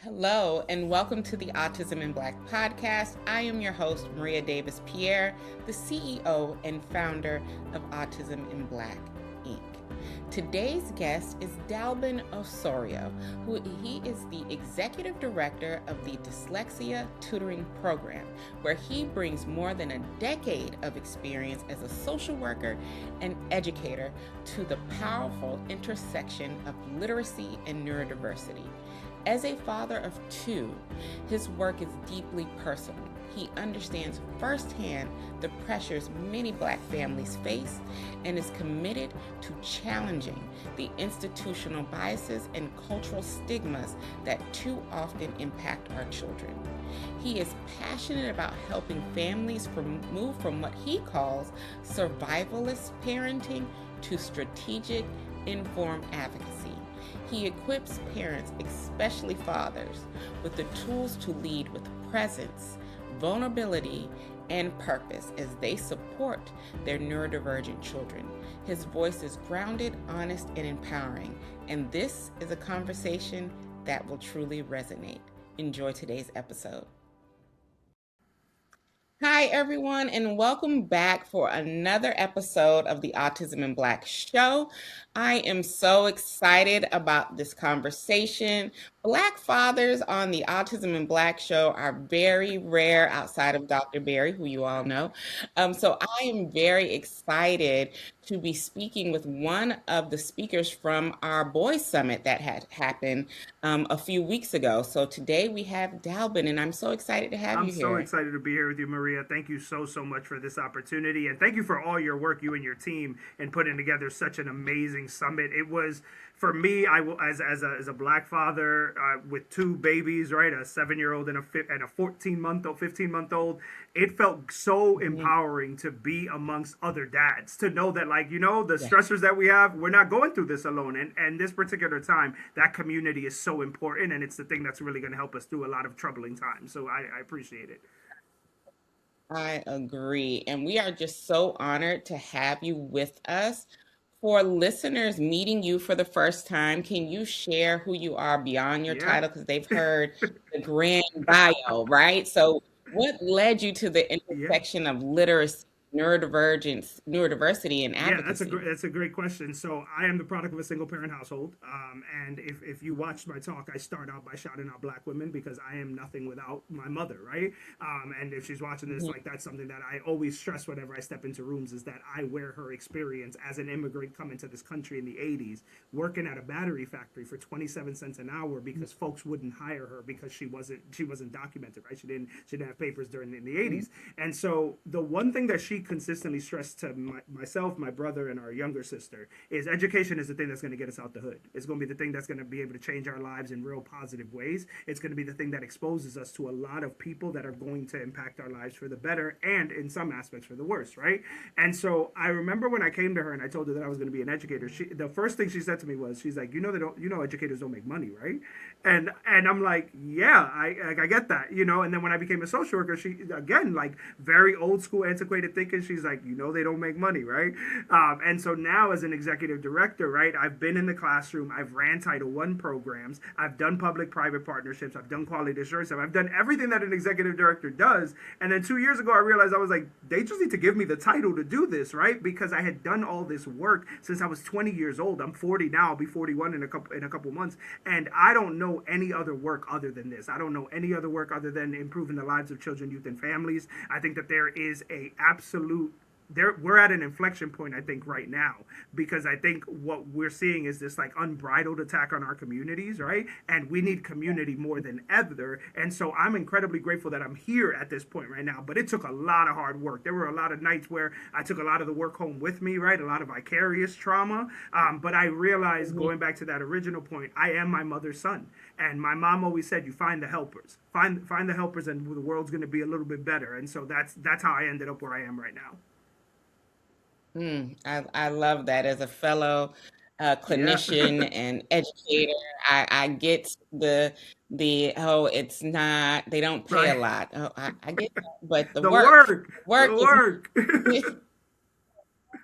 Hello, and welcome to the Autism in Black podcast. I am your host, Maria Davis-Pierre, the CEO and founder of Autism in Black, Inc. Today's guest is Dalbin Osorio, he is the executive director of the Dyslexia Tutoring Program, where he brings more than a decade of experience as a social worker and educator to the powerful intersection of literacy and neurodiversity. As a father of two, his work is deeply personal. He understands firsthand the pressures many Black families face and is committed to challenging the institutional biases and cultural stigmas that too often impact our children. He is passionate about helping families move from what he calls survivalist parenting to strategic, informed advocacy. He equips parents, especially fathers, with the tools to lead with presence, vulnerability, and purpose as they support their neurodivergent children. His voice is grounded, honest, and empowering, and this is a conversation that will truly resonate. Enjoy today's episode. Hi, everyone, and welcome back for another episode of the Autism in Black show. I am so excited about this conversation. Black fathers on the Autism in Black show are very rare outside of Dr. Barry, who you all know. So I am very excited to be speaking with one of the speakers from our Boys Summit that had happened a few weeks ago. So today we have Dalbin, and I'm so excited to have I'm you so here. excited to be here with you, Maria. Thank you so much for this opportunity. And thank you for all your work, you and your team, in putting together such an amazing summit. It was, for me, as a Black father with two babies, right, a 7-year-old and a 14-month-old, 15-month-old, it felt so Mhm. empowering to be amongst other dads, to know that, like, the Yeah. stressors that we have, we're not going through this alone. And this particular time, that community is so important, and it's the thing that's really going to help us through a lot of troubling times. So I appreciate it. I agree. And we are just so honored to have you with us. For listeners meeting you for the first time, can you share who you are beyond your Yeah. title? Because they've heard the grand bio, right? So, what led you to the Yeah. intersection of literacy, neurodiversity, and Yeah, advocacy? that's a great question. So I am the product of a single parent household, and if you watched my talk, I start out by shouting out Black women because I am nothing without my mother, right? And if she's watching this, Mhm. like, that's something that I always stress whenever I step into rooms, is that I wear her experience as an immigrant coming to this country in the '80s, working at a battery factory for 27 cents an hour because folks wouldn't hire her because she wasn't documented, right? She didn't have papers during in the Mhm. '80s. And so the one thing that she consistently stressed to myself, my brother, and our younger sister is education is the thing that's going to get us out the hood. It's going to be the thing that's going to be able to change our lives in real positive ways. It's going to be the thing that exposes us to a lot of people that are going to impact our lives for the better and in some aspects for the worse, right? And so I remember when I came to her and I told her that I was going to be an educator, the first thing she said to me was, she's like, educators don't make money, right? And I'm like, yeah, I get that, And then when I became a social worker, she, again, like, very old school, antiquated thinking. She's like, they don't make money, right? And so now, as an executive director, right, I've been in the classroom, I've ran Title I programs, I've done public-private partnerships, I've done quality assurance, I've done everything that an executive director does. And then 2 years ago, I realized, I was like, they just need to give me the title to do this, right? Because I had done all this work since I was 20 years old. I'm 40 now. I'll be 41 in a couple months, and I don't know any other work other than this. I don't know any other work other than improving the lives of children, youth, and families. I think that there is a absolute we're at an inflection point, I think, right now, because I think what we're seeing is this, like, unbridled attack on our communities, right? And we need community more than ever. And so I'm incredibly grateful that I'm here at this point right now. But it took a lot of hard work. There were a lot of nights where I took a lot of the work home with me, right? A lot of vicarious trauma. But I realized, Mhm. going back to that original point, I am my mother's son. And my mom always said, you find the helpers. Find the helpers, and the world's going to be a little bit better. And so that's how I ended up where I am right now. I love that. As a fellow Yeah. clinician and educator, I get the it's not, they don't pay a Right. lot. Oh, I get that, but The work. the work The work.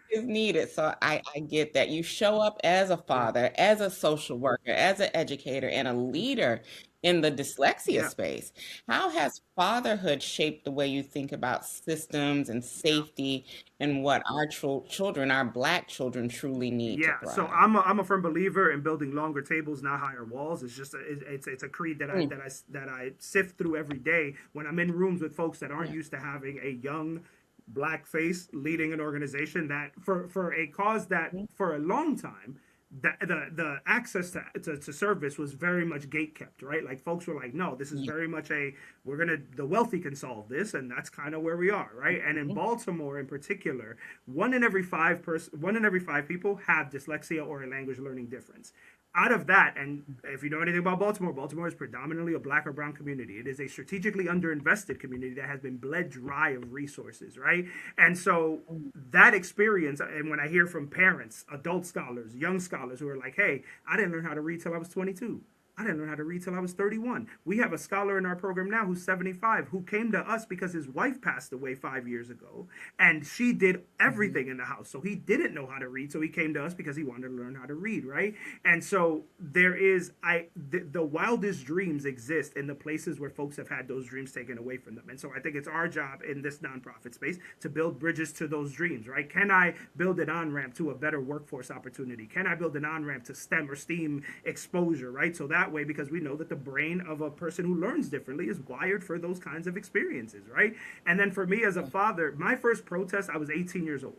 is needed. So I get that. You show up as a Yeah. father, as a social worker, as an educator, and a leader in the dyslexia Yeah, space. How has fatherhood shaped the way you think about systems and yeah. safety and what our children, our Black children, truly need to Yeah, so thrive? I'm a firm believer in building longer tables, not higher walls. It's just it's a creed that Mm, that I sift through every day when I'm in rooms with folks that aren't yeah. used to having a young black face leading an organization that for a cause that Mhm. for a long time the access to service was very much gate kept, right? Like folks were like, no, this is Yeah. very much a we're gonna the wealthy can solve this, and that's kind of where we are, right? And in Mhm. Baltimore in particular, one in every five people have dyslexia or a language learning difference. Out of that, and if you know anything about Baltimore, Baltimore is predominantly a black or brown community. It is a strategically underinvested community that has been bled dry of resources, right? And so Mm. that experience, and when I hear from parents, adult scholars, young scholars who are like, hey, I didn't learn how to read till I was 22. I didn't learn how to read till I was 31. We have a scholar in our program now who's 75 who came to us because his wife passed away 5 years ago and she did Mhm. everything in the house. So he didn't know how to read. So he came to us because he wanted to learn how to read, right? And so there is, the wildest dreams exist in the places where folks have had those dreams taken away from them. And so I think it's our job in this nonprofit space to build bridges to those dreams, right? Can I build an on ramp to a better workforce opportunity? Can I build an on ramp to STEM or STEAM exposure, right? So that way, because we know that the brain of a person who learns differently is wired for those kinds of experiences, right? And then for me as a father, my first protest, I was 18 years old.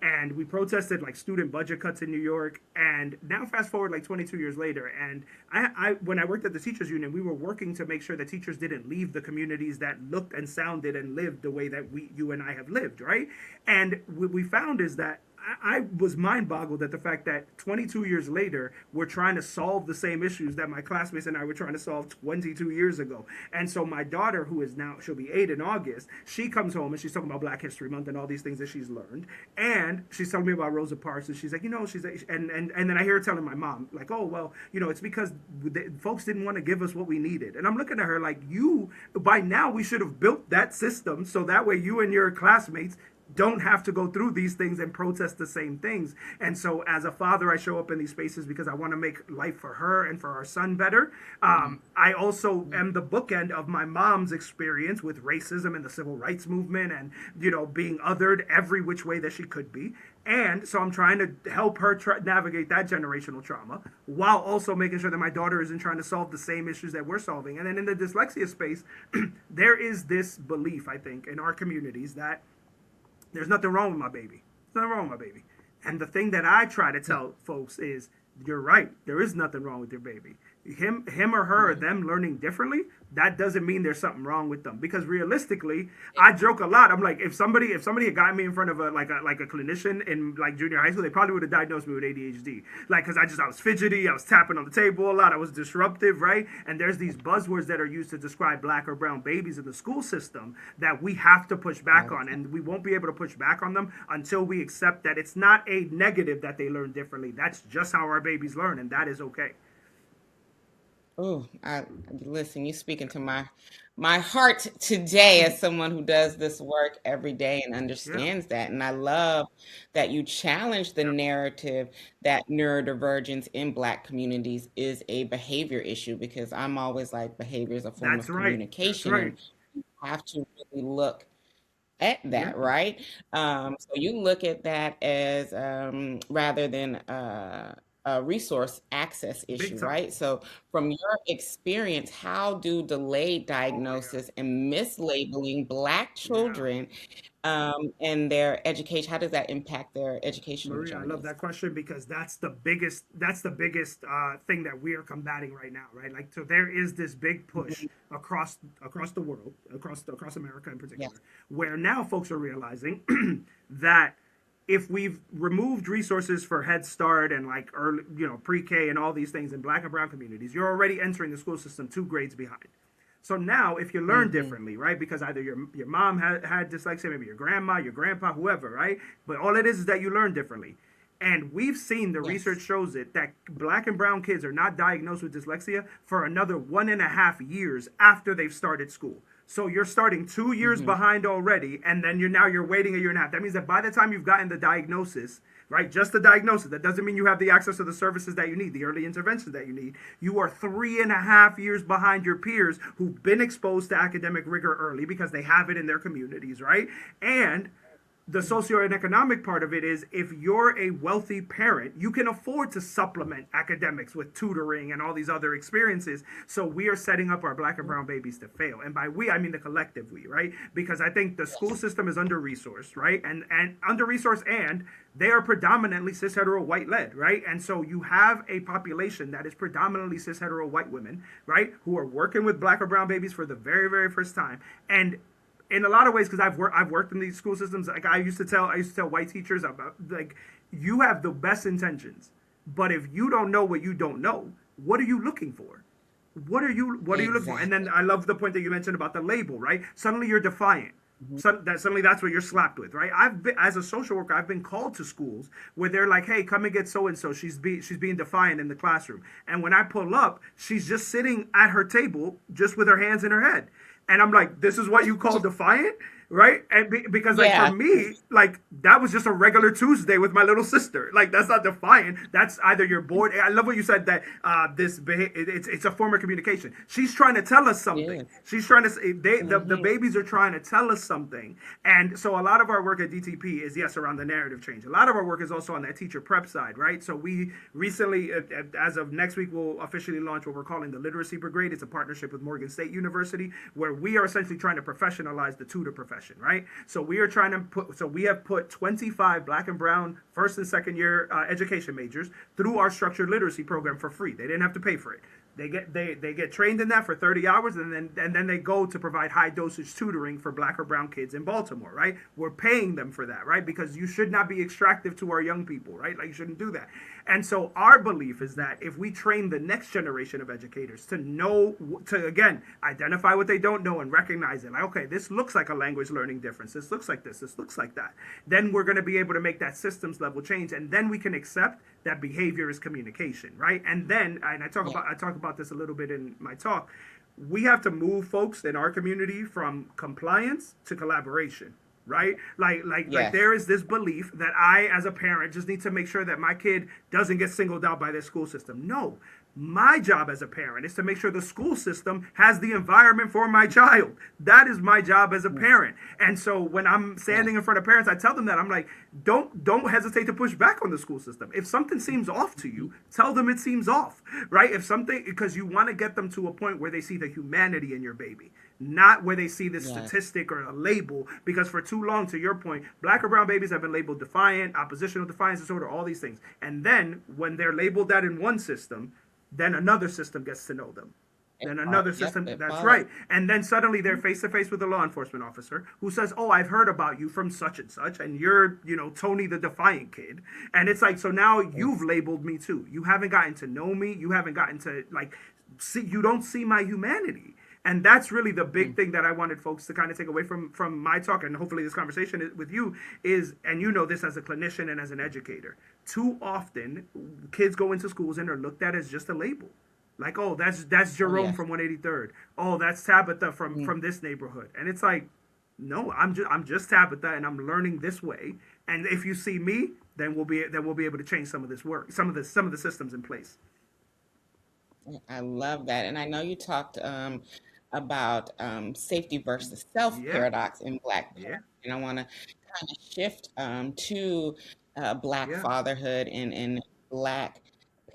And we protested like student budget cuts in New York. And now fast forward like 22 years later, and when I worked at the teachers union, we were working to make sure that teachers didn't leave the communities that looked and sounded and lived the way that you and I have lived, right? And what we found is that I was mind boggled at the fact that 22 years later, we're trying to solve the same issues that my classmates and I were trying to solve 22 years ago. And so my daughter, who is now, she'll be 8 in August, she comes home and she's talking about Black History Month and all these things that she's learned. And she's telling me about Rosa Parks. And she's like, she's like, and then I hear her telling my mom, like, oh, well, it's because folks didn't want to give us what we needed. And I'm looking at her like, by now, we should have built that system so that way you and your classmates don't have to go through these things and protest the same things. And so as a father, I show up in these spaces because I want to make life for her and for our son better. I also am the bookend of my mom's experience with racism and the civil rights movement and, being othered every which way that she could be. And so I'm trying to help her navigate that generational trauma while also making sure that my daughter isn't trying to solve the same issues that we're solving. And then in the dyslexia space, there is this belief, I think, in our communities that there's nothing wrong with my baby. There's nothing wrong with my baby. And the thing that I try to Yeah. tell folks is, you're right. There is nothing wrong with your baby. Him or her, or Mhm. them learning differently, that doesn't mean there's something wrong with them. Because realistically, I joke a lot. I'm like, if somebody had got me in front of a clinician in like junior high school, they probably would have diagnosed me with ADHD. Like, because I was fidgety, I was tapping on the table a lot, I was disruptive, right? And there's these buzzwords that are used to describe Black or brown babies in the school system that we have to push All back the on, time. and we won't be able to push back on them until we accept that it's not a negative that they learn differently. That's just how our babies learn, and that is okay. Oh, listen, you speaking to my heart today as someone who does this work every day and Yeah. understands that. And I love that you challenge the Yep. narrative that neurodivergence in Black communities is a behavior issue, because I'm always like, behavior is a form That's of right. That's communication, right. and you have to really look at Yeah. that, right? So you look at that as, rather than a resource access Big issue, time. right? So from your experience, how do delayed Oh yeah. diagnosis and mislabeling Black Yeah. children, and their education, how does that impact their educational Maria, I love journeys? that question because that's the biggest thing that we are combating right now, right? Like, so there is this big push Mhm. across the world, across America in particular, Yes. where now folks are realizing that if we've removed resources for Head Start and like early, pre-K and all these things in Black and brown communities, you're already entering the school system 2 grades behind. So now, if you learn Hmm. differently, right? Because either your mom had dyslexia, maybe your grandma, your grandpa, whoever, right? But all it is that you learn differently. And we've seen the research Yes. shows it that Black and brown kids are not diagnosed with dyslexia for another 1.5 years after they've started school. So you're starting 2 years Hmm. behind already, and then you're waiting a year and a half. That means that by the time you've gotten the diagnosis, right? Just the diagnosis. That doesn't mean you have the access to the services that you need, the early interventions that you need. You are 3.5 years behind your peers who've been exposed to academic rigor early because they have it in their communities, right? And the socioeconomic part of it is, if you're a wealthy parent, you can afford to supplement academics with tutoring and all these other experiences. So we are setting up our Black and brown babies to fail. And by we, I mean the collective we, right? Because I think the school system is under-resourced, right? And under-resourced, and they are predominantly cis hetero white led, right? And so you have a population that is predominantly cis hetero white women, right, who are working with Black or brown babies for the very, very first time. And in a lot of ways, because I've worked in these school systems, like I used to tell white teachers about, like, you have the best intentions, but if you don't know what you don't know, what are you looking for? What are you looking for? And then I love the point that you mentioned about the label, right? Suddenly you're defiant. Suddenly that's what you're slapped with, right? As a social worker, I've been called to schools where they're like, hey, come and get so and so. She's being defiant in the classroom. And when I pull up, she's just sitting at her table, just with her hands in her head. And I'm like, this is what you call defiant? Right? And because, like, for me, like, that was just a regular Tuesday with my little sister. Like, that's not defiant. That's either you're bored. I love what you said, that it's a form of communication. She's trying to tell us something. Yeah. She's trying to say, the babies are trying to tell us something. And so a lot of our work at DTP is, yes, around the narrative change. A lot of our work is also on that teacher prep side, right? So we recently, as of next week, we'll officially launch what we're calling the Literacy Brigade. It's a partnership with Morgan State University, where we are essentially trying to professionalize the tutor profession. Right? So we are trying to we have put 25 Black and brown first and second year education majors through our structured literacy program for free. They didn't have to pay for it. They get trained in that for 30 hours, and then they go to provide high dosage tutoring for Black or brown kids in Baltimore, right? We're paying them for that, right? Because you should not be extractive to our young people, right? Like, you shouldn't do that. And so our belief is that if we train the next generation of educators to know, to, again, identify what they don't know and recognize it, like, okay, this looks like a language learning difference, this looks like this looks like that, then we're going to be able to make that systems level change, and then we can accept that behavior is communication, right? And then, and I talk about this a little bit in my talk, we have to move folks in our community from compliance to collaboration. Right? Like there is this belief that I, as a parent, just need to make sure that my kid doesn't get singled out by their school system. No. My job as a parent is to make sure the school system has the environment for my child. That is my job as a parent. And so when I'm standing in front of parents, I tell them that. I'm like, don't hesitate to push back on the school system. If something seems off to you, tell them it seems off, right? If something, because you want to get them to a point where they see the humanity in your baby, not where they see this statistic or a label. Because for too long, to your point, Black or brown babies have been labeled defiant, oppositional defiance disorder, all these things. And then when they're labeled that in one system, then another system gets to know them. Then another system, that's right. And then suddenly they're face to face with a law enforcement officer who says, oh, I've heard about you from such and such, and you're, Tony the defiant kid. And it's like, so now you've labeled me too. You haven't gotten to know me. You haven't gotten to, like, see, you don't see my humanity. And that's really the big thing that I wanted folks to kind of take away from my talk, and hopefully this conversation with you is, and you know this as a clinician and as an educator, too often kids go into schools and are looked at as just a label. Like, oh, that's Jerome from 183rd. Oh, that's Tabitha from this neighborhood. And it's like, no, I'm just Tabitha, and I'm learning this way. And if you see me, then we'll be able to change some of this work, some of the systems in place. I love that. And I know you talked about safety versus self paradox in Black parenting. And I want to kind of shift to Black fatherhood and Black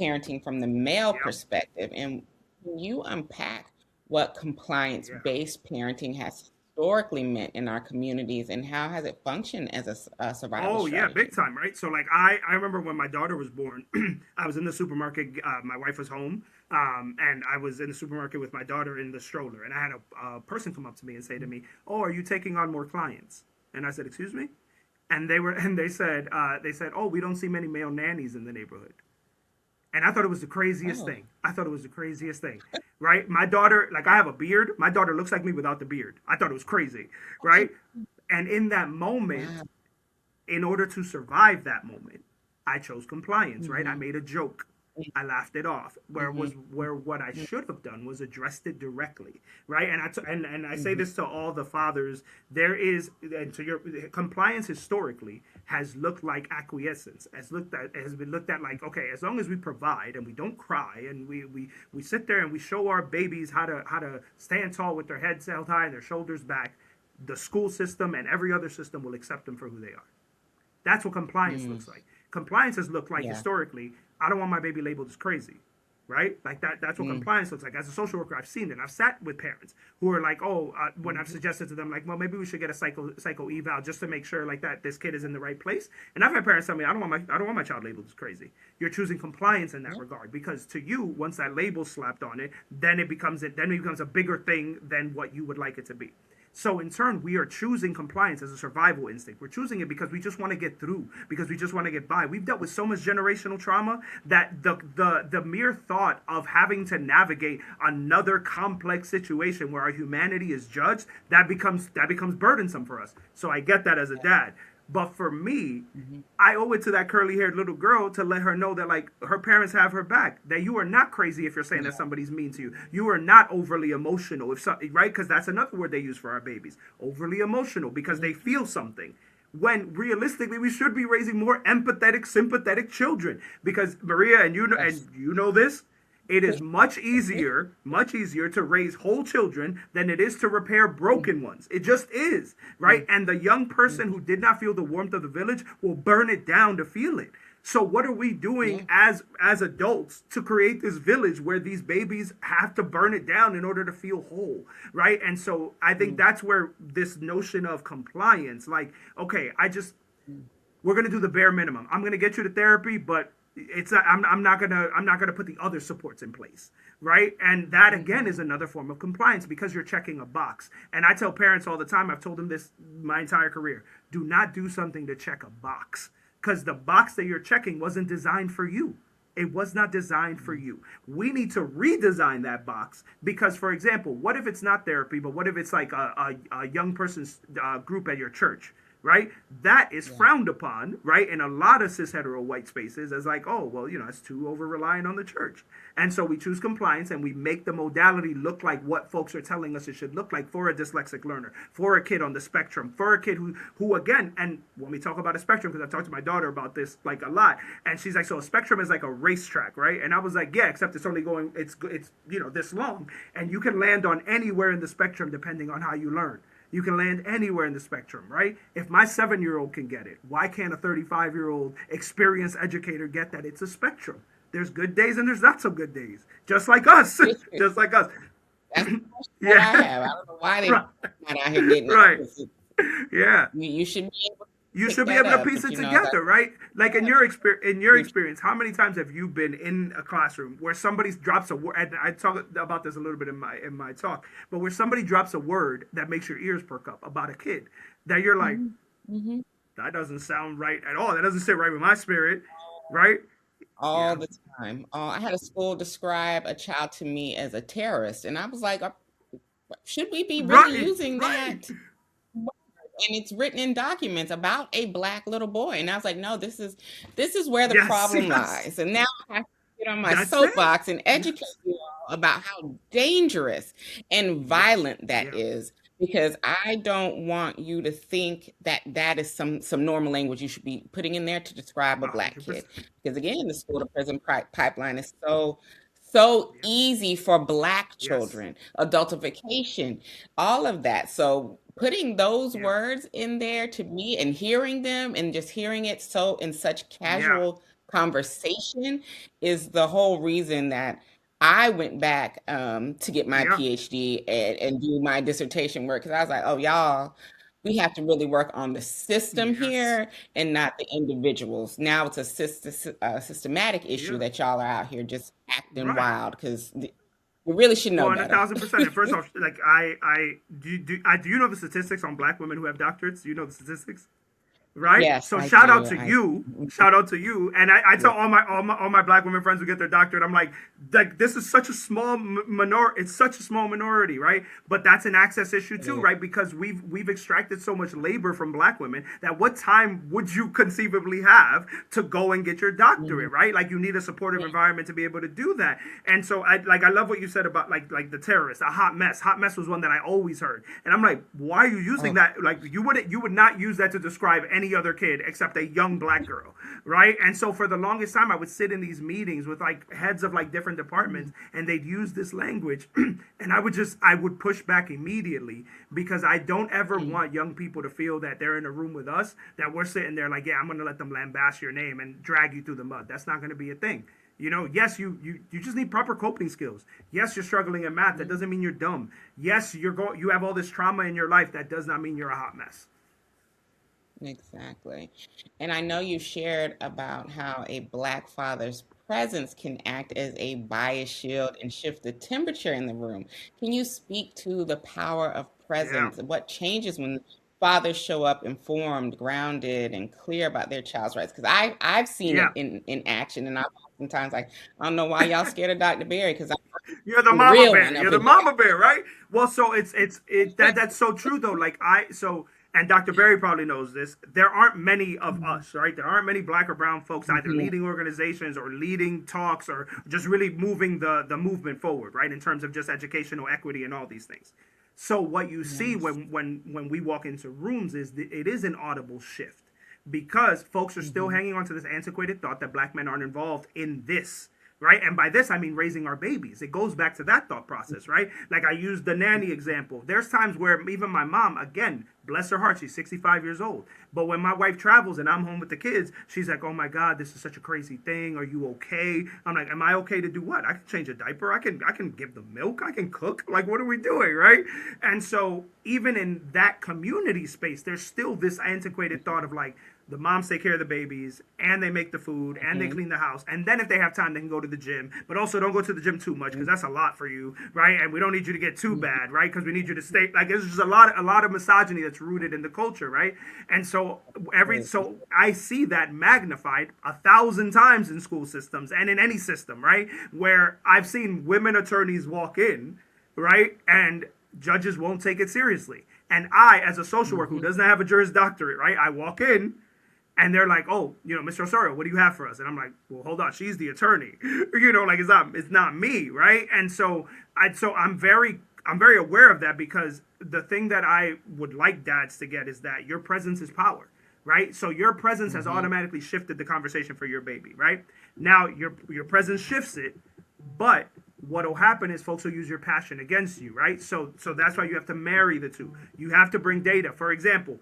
parenting from the male perspective. And can you unpack what compliance-based parenting has historically meant in our communities, and how has it functioned as a survival strategy? Big time, right? So, like, I remember when my daughter was born, I was in the supermarket, my wife was home, and I was in the supermarket with my daughter in the stroller, and I had a person come up to me and say to me, oh, are you taking on more clients? And I said, excuse me? And they said, oh, we don't see many male nannies in the neighborhood. And I thought it was the craziest thing. Right? My daughter, like, I have a beard. My daughter looks like me without the beard. I thought it was crazy, right? And in that moment, in order to survive that moment, I chose compliance, right? I made a joke. I laughed it off. Mm-hmm. Where what I should have done was addressed it directly, right? And I say Mm-hmm. this to all the fathers. There is, and to your compliance historically has looked like acquiescence, has been looked at like, okay, as long as we provide and we don't cry and we sit there and we show our babies how to stand tall with their heads held high and their shoulders back, the school system and every other system will accept them for who they are. That's what compliance Mm. looks like. Compliance has looked like Yeah. historically, I don't want my baby labeled as crazy, right? Like that's what Mm. compliance looks like. As a social worker, I've seen it. I've sat with parents who are like, oh, when I've Mm-hmm. suggested to them, like, well, maybe we should get a psycho eval just to make sure like that this kid is in the right place. And I've had parents tell me, I don't want my child labeled as crazy. You're choosing compliance in that Yeah. regard because to you, once that label's slapped on it, then it becomes a bigger thing than what you would like it to be. So in turn, we are choosing compliance as a survival instinct. We're choosing it because we just want to get through, because we just want to get by. We've dealt with so much generational trauma that the mere thought of having to navigate another complex situation where our humanity is judged, that becomes burdensome for us. So I get that as a dad. But for me, Mm-hmm. I owe it to that curly haired little girl to let her know that like her parents have her back. That you are not crazy if you're saying that Yeah. somebody's mean to you. You are not overly emotional if so, right? Because that's another word they use for our babies. Overly emotional because they feel something. When realistically we should be raising more empathetic, sympathetic children. Because Maria and Yes. you know this, it is much easier to raise whole children than it is to repair broken ones. It just is, right? And the young person who did not feel the warmth of the village will burn it down to feel it. So what are we Yeah. doing as adults to create this village where these babies have to burn it down in order to feel whole, right? And so I think Mm. that's where this notion of compliance, like, okay, we're gonna do the bare minimum. I'm gonna get you to therapy, but I'm not gonna put the other supports in place, right? And that again is another form of compliance because you're checking a box. And I tell parents all the time, I've told them this my entire career: do not do something to check a box because the box that you're checking wasn't designed for you. It was not designed for you. We need to redesign that box because, for example, what if it's not therapy, but what if it's like a young person's group at your church, right? That is Yeah. frowned upon, right? In a lot of cis hetero white spaces as like, oh, well, it's too over reliant on the church. And so we choose compliance and we make the modality look like what folks are telling us it should look like for a dyslexic learner, for a kid on the spectrum, for a kid who again, and when we talk about a spectrum, because I talked to my daughter about this like a lot, and she's like, so a spectrum is like a racetrack, right? And I was like, yeah, except it's only going, it's this long, and you can land on anywhere in the spectrum depending on how you learn. You can land anywhere in the spectrum, right? If my 7-year-old can get it, why can't a 35-year-old experienced educator get that? It's a spectrum. There's good days and there's not so good days. Just like us. Just like us. That's the question that I Yeah. have. I don't know why they're Right. not out here getting it. Right. 'Cause Yeah. you should be able to You pick should be that able to up, piece but it that together, right? Like in yeah. your You- experience, how many times have you been in a classroom where somebody drops a word? And I talk about this a little bit in my talk, but where somebody drops a word that makes your ears perk up about a kid that you're like, Mhm. Mhm. that doesn't sound right at all. That doesn't sit right with my spirit, right? All Yeah. the time. I had a school describe a child to me as a terrorist, and I was like, should we be really Right. using Right. that word? And it's written in documents about a black little boy, and I was like, no, this is where the Yes. problem Yes. lies. And now I have to get on my That's it. soapbox and educate Yes. you all about how dangerous and Yes. violent that Yeah. is, because I don't want you to think that that is some normal language you should be putting in there to describe a black kid. 100%. Because again, the school to prison pipeline is so Yeah. easy for black Yes. children, adultification, all of that. So putting those Yeah. words in there to me and hearing them and just hearing it so in such Yeah. casual conversation is the whole reason that I went back to get my Yeah. PhD and do my dissertation work, because I was like, oh, y'all, we have to really work on the system Yes. here and not the individuals. Now it's a systematic issue Yeah. that y'all are out here just acting Right. wild, because we really should know Well, and a better. 1,000%. And first off, like do you know the statistics on black women who have doctorates? Do you know the statistics? right? Yes, So I shout out do. to you, shout out to you. And I tell Yeah. all my black women friends who get their doctorate, I'm like this is such a small minority. It's such a small minority, right? But that's an access issue too, right? Because we've extracted so much labor from black women that what time would you conceivably have to go and get your doctorate, right? Like you need a supportive environment to be able to do that. And so I love what you said about like the terrorist, a hot mess. Hot mess was one that I always heard, and I'm like, why are you using Oh, that? Like you would not use that to describe any other kid except a young black girl, right? And so for the longest time, I would sit in these meetings with like heads of like different departments, and they'd use this language, and I would push back immediately because I don't ever want young people to feel that they're in a room with us, that we're sitting there like, yeah, I'm gonna let them lambaste your name and drag you through the mud. That's not gonna be a thing. You know, yes, you just need proper coping skills. Yes, you're struggling in math. That doesn't mean you're dumb. Yes, you have all this trauma in your life. That does not mean you're a hot mess. exactly. And I know you shared about how a Black father's presence can act as a bias shield and shift the temperature in the room. Can you speak to the power of Yeah, presence? What changes when fathers show up informed, grounded, and clear about their child's rights? Because I've seen yeah. it in action, and I'm oftentimes like, I don't know why y'all scared of Dr. Barry, because You're the I'm the mama real bear. one You're up the in mama bear, right? Well, so that's so true though. And Dr. Berry probably knows this. There aren't many of here. us, right? There aren't many black or brown folks either Mhm. leading organizations or leading talks or just really moving the movement forward, right? In terms of just educational equity and all these things. So what you see Yes. when we walk into rooms is that it is an audible shift because folks are still Mhm. hanging on to this antiquated thought that black men aren't involved in this, right? And by this I mean raising our babies. It goes back to that thought process, right? Like I used the nanny example. There's times where even my mom, again, bless her heart, she's 65 years old, but when my wife travels and I'm home with the kids, she's like, oh my god, this is such a crazy thing, are you okay? I'm like, am I okay to do what? I can change a diaper, I can give them milk, I can cook, like what are we doing, right? And so even in that community space, there's still this antiquated thought of like, the moms take care of the babies and they make the food and they Mhm. clean the house, and then if they have time they can go to the gym, but also don't go to the gym too much because that's a lot for you, right? And we don't need you to get too Mhm. bad, right? Because we need you to stay, like, there's just a lot of misogyny that's rooted in the culture, right? And so Absolutely. I see that magnified 1,000 times in school systems and in any system, right? Where I've seen women attorneys walk in, right, and judges won't take it seriously. And I, as a social worker who Mhm. doesn't have a Juris Doctorate, right, I walk in and they're like, "Oh, Mr. Osorio, what do you have for us?" And I'm like, "Well, hold on, she's the attorney, like it's not me, right?" And so I'm very aware of that because the thing that I would like dads to get is that your presence is power, right? So your presence has Mhm. automatically shifted the conversation for your baby, right? Now your presence shifts it, but what'll happen is folks will use your passion against you, right? So that's why you have to marry the two. You have to bring data. For example,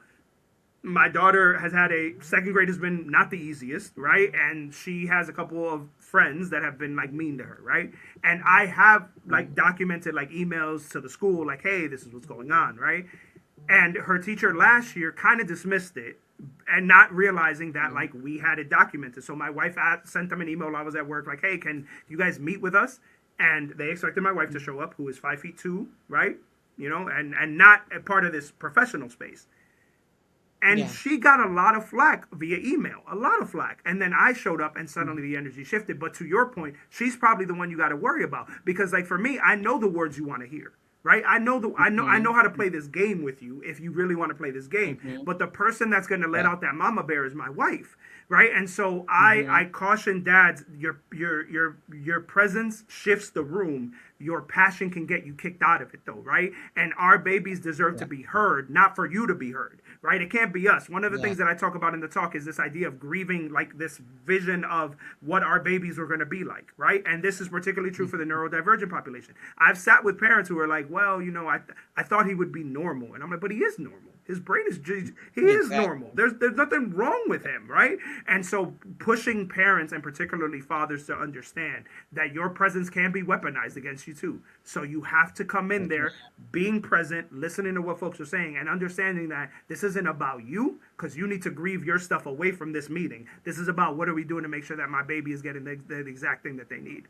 my daughter has had a second grade has been not the easiest, right? And she has a couple of friends that have been like mean to her, right? And I have like documented like emails to the school, like, hey, this is what's going on, right? And her teacher last year kind of dismissed it and not realizing that Mhm. like we had it documented. So my wife sent them an email while I was at work, like, hey, can you guys meet with us? And they expected my wife to show up, who is 5'2", right? And not a part of this professional space. And Yeah. she got a lot of flack via email, a lot of flack. And then I showed up and suddenly the energy shifted. But to your point, she's probably the one you got to worry about because like for me, I know the words you want to hear. Right? I know Mhm. how to play this game with you if you really want to play this game. Mhm. But the person that's going to let Yeah. out that mama bear is my wife, right? And so I Mhm. caution dads, your presence shifts the room. Your passion can get you kicked out of it though, right? And our babies deserve to Yeah. be heard, not for you to be heard, right? It can't be us. One of the Yeah. things that I talk about in the talk is this idea of grieving, like this vision of what our babies are going to be like, right? And this is particularly true for the neurodivergent population. I've sat with parents who are like, well, I thought he would be normal, and I'm like, but he is normal. His brain is he is Exactly. normal. There's nothing wrong with him, right? And so pushing parents and particularly fathers to understand that your presence can be weaponized against you too. So you have to come in there being present, listening to what folks are saying, and understanding that this isn't about you because you need to grieve your stuff away from this meeting. This is about what are we doing to make sure that my baby is getting the exact thing that they need.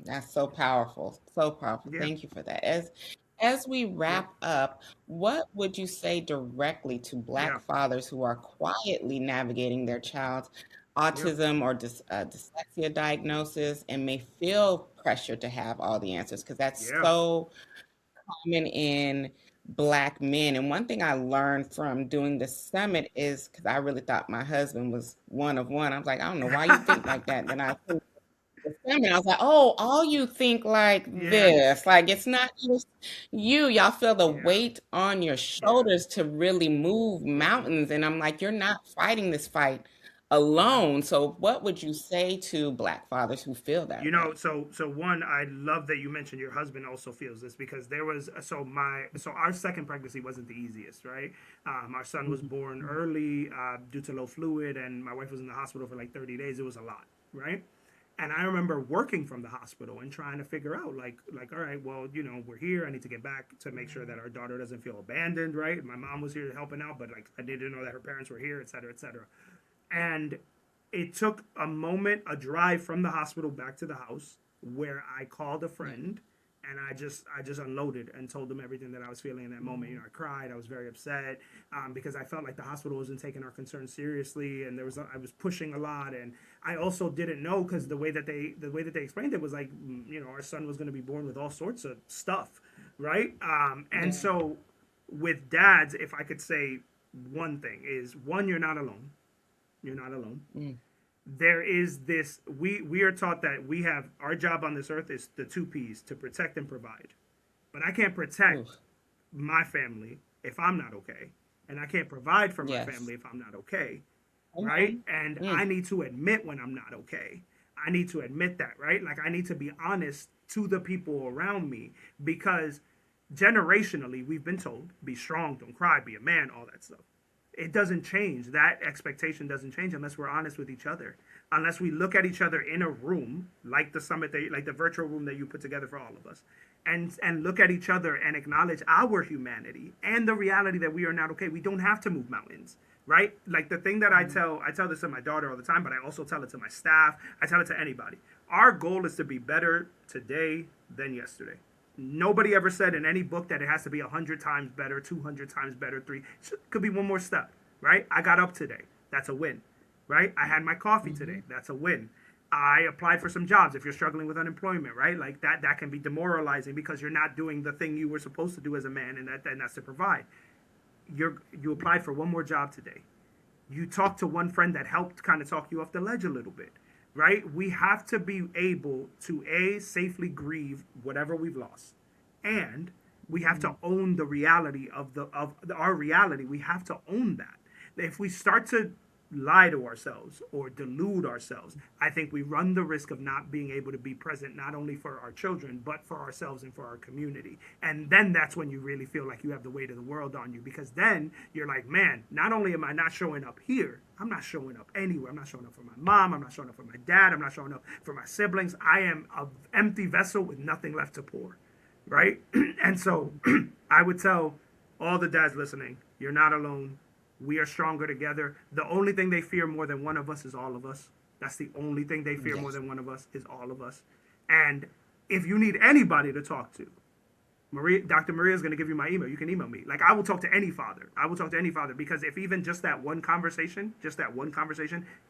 That's so powerful. So powerful. Yeah. Thank you for that. as we Yep. wrap up, what would you say directly to Yeah. Black fathers who are quietly navigating their child's Yep. autism or dyslexia diagnosis and may feel pressure to have all the answers? Because that's Yeah. so common in Black men. And one thing I learned from doing the summit is because I really thought my husband was one of one. I was like, I don't know why you think like that. Then I the sermon, I was like, oh, all you think like Yes. this. Like, it's not just you. Y'all feel the Yeah. weight on your Yeah. shoulders to really move Yeah. mountains. And I'm like, you're not fighting this fight Yeah. alone. So, what would you say to Black fathers who feel that way? So one, I love that you mentioned your husband also feels this because there was so our second pregnancy wasn't the easiest, right? Our son was born early due to low fluid, and my wife was in the hospital for like 30 days. It was a lot, right? And I remember working from the hospital and trying to figure out all right, well, we're here. I need to get back to make sure that our daughter doesn't feel abandoned, right? My mom was here helping out, but like I didn't know that her parents were here, et cetera, et cetera. And it took a moment, a drive from the hospital back to the house, where I called a friend and I just unloaded and told them everything that I was feeling in that moment. I cried. I was very upset because I felt like the hospital wasn't taking our concerns seriously, and I was pushing a lot, and I also didn't know because the way that they explained it was like our son was going to be born with all sorts of stuff, right? And Yeah. so with dads, if I could say one thing is one, you're not alone. You're not alone. Mm. There is this we are taught that we have our job on this earth is the two P's: to protect and provide. But I can't protect Oof. my family if I'm not okay, and I can't provide for my Yes. family if I'm not okay, right? Mhm. And I Mm. need to admit when I'm not okay. I need to admit that, right? Like I need to be honest to the people around me because generationally we've been told be strong, don't cry, be a man, all that stuff. It doesn't change. That expectation doesn't change unless we're honest with each other. Unless we look at each other in a room, like the summit, like the virtual room that you put together for all of us, and look at each other and acknowledge our humanity and the reality that we are not okay. We don't have to move mountains, right? Like the thing that I tell this to my daughter all the time, but I also tell it to my staff. I tell it to anybody. Our goal is to be better today than yesterday. Nobody ever said in any book that it has to be 100 times better, 200 times better, three. It could be one more step, right? I got up today. That's a win, right? I had my coffee today. Mhm. That's a win. I applied for some jobs. If you're struggling with unemployment, right? Like that can be demoralizing because you're not doing the thing you were supposed to do as a man, and that's to provide. You applied for one more job today. You talked to one friend that helped kind of talk you off the ledge a little bit, right? We have to be able to safely grieve whatever we've lost, and we have to Mhm. own the reality of our reality. We have to own that. If we start to lie to ourselves or delude ourselves, I think we run the risk of not being able to be present not only for our children but for ourselves and for our community. And then that's when you really feel like you have the weight of the world on you because then you're like, man, not only am I not showing up here, I'm not showing up anywhere. I'm not showing up for my mom. I'm not showing up for my dad. I'm not showing up for my siblings. I am an empty vessel with nothing left to pour, right? And so I would tell all the dads listening, you're not alone. We are stronger together. The only thing they fear more than one of us is all of us. That's the only thing they fear more Yes. than one of us is all of us. And if you need anybody to talk to, Dr. Maria is going to give you my email. You can email me. Like I will talk to any father. I will talk to any father because if even just that one conversation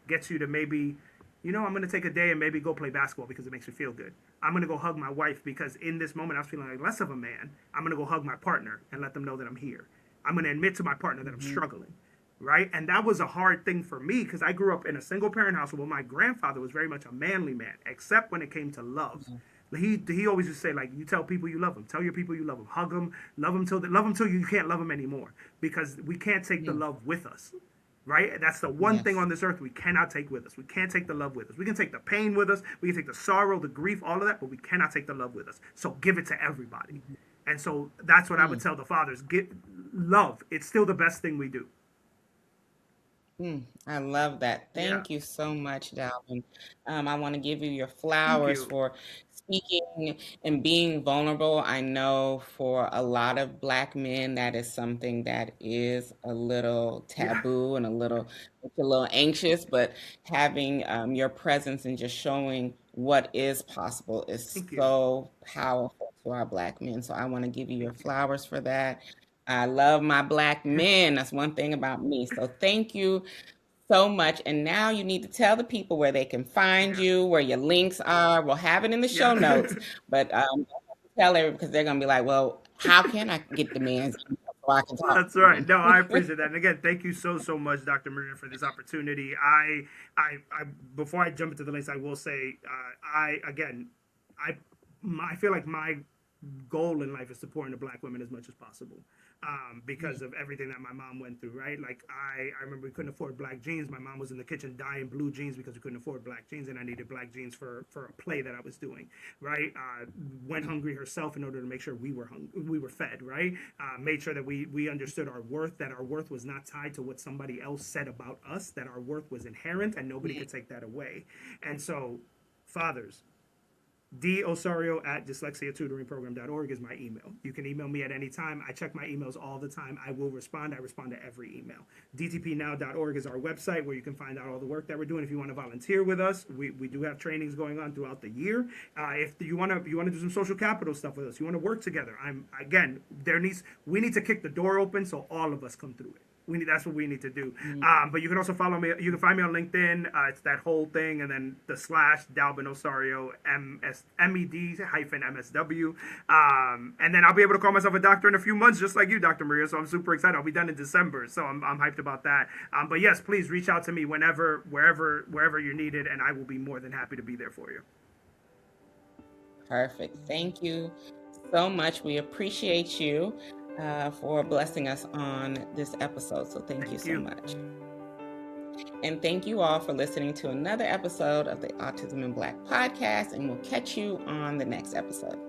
gets you to maybe, I'm going to take a day and maybe go play basketball because it makes me feel good. I'm going to go hug my wife because in this moment I was feeling like less of a man. I'm going to go hug my partner and let them know that I'm here. I'm going to admit to my partner that I'm Mhm. struggling, right? And that was a hard thing for me because I grew up in a single parent household where my grandfather was very much a manly man, except when it came to love. Yeah. He always used to say like, you tell people you love them, tell your people you love them, hug them, love them till you can't love them anymore because we can't take the Mm. love with us, right? That's the one thing Yes. on this earth we cannot take with us. We can't take the love with us. We can take the pain with us. We can take the sorrow, the grief, all of that, but we cannot take the love with us. So give it to everybody. And so that's what I would Mm. tell the fathers: get love. It's still the best thing we do. Mm, I love that. Yeah. Thank you so much, Dalvin. I want to give you your Thank flowers you. for speaking and being vulnerable. I know for a lot of Black men, that is something that is a little Yeah. taboo and it's a little anxious, but having your presence and just showing what is possible is Thank you. so powerful to our Black men. So I want to give you your flowers for that. I love my Black men. That's one thing about me. So thank you so much. And now you need to tell the people where they can find you, where your links are. We'll have it in the show notes, but tell everyone, because they're going to be like, well, how can I get the man's email so I can talk That's to right. him? No, I appreciate that. And again, thank you so much, Dr. Maria, for this opportunity. I before I jump into the links, I will say, I feel like my goal in life is supporting the Black women as much as possible, because of everything that my mom went through, right? Like I remember we couldn't afford Black jeans. My mom was in the kitchen dyeing blue jeans because we couldn't afford Black jeans, and I needed Black jeans for a play that I was doing, right? Went hungry herself in order to make sure we were fed, right? Made sure that we understood our worth, that our worth was not tied to what somebody else said about us, that our worth was inherent and nobody could take that away. And so, fathers, DOsorio@dyslexiatutoringprogram.org is my email. You can email me at any time. I check my emails all the time. I will respond. I respond to every email. DTPnow.org is our website where you can find out all the work that we're doing. If you want to volunteer with us, we do have trainings going on throughout the year. If you want to do some social capital stuff with us, you want to work together. We need to kick the door open so all of us come through it. That's what we need to do. But you can also follow me. You can find me on LinkedIn. It's that whole thing, and then the / Dalbin Osorio MED-MSW. And then I'll be able to call myself a doctor in a few months, just like you, Dr. Maria. So I'm super excited. I'll be done in December, so I'm hyped about that. But yes, please reach out to me whenever, wherever you're needed, and I will be more than happy to be there for you. Perfect. Thank you so much. We appreciate you for blessing us on this episode. So thank you so much. And thank you all for listening to another episode of the Autism in Black podcast, and we'll catch you on the next episode.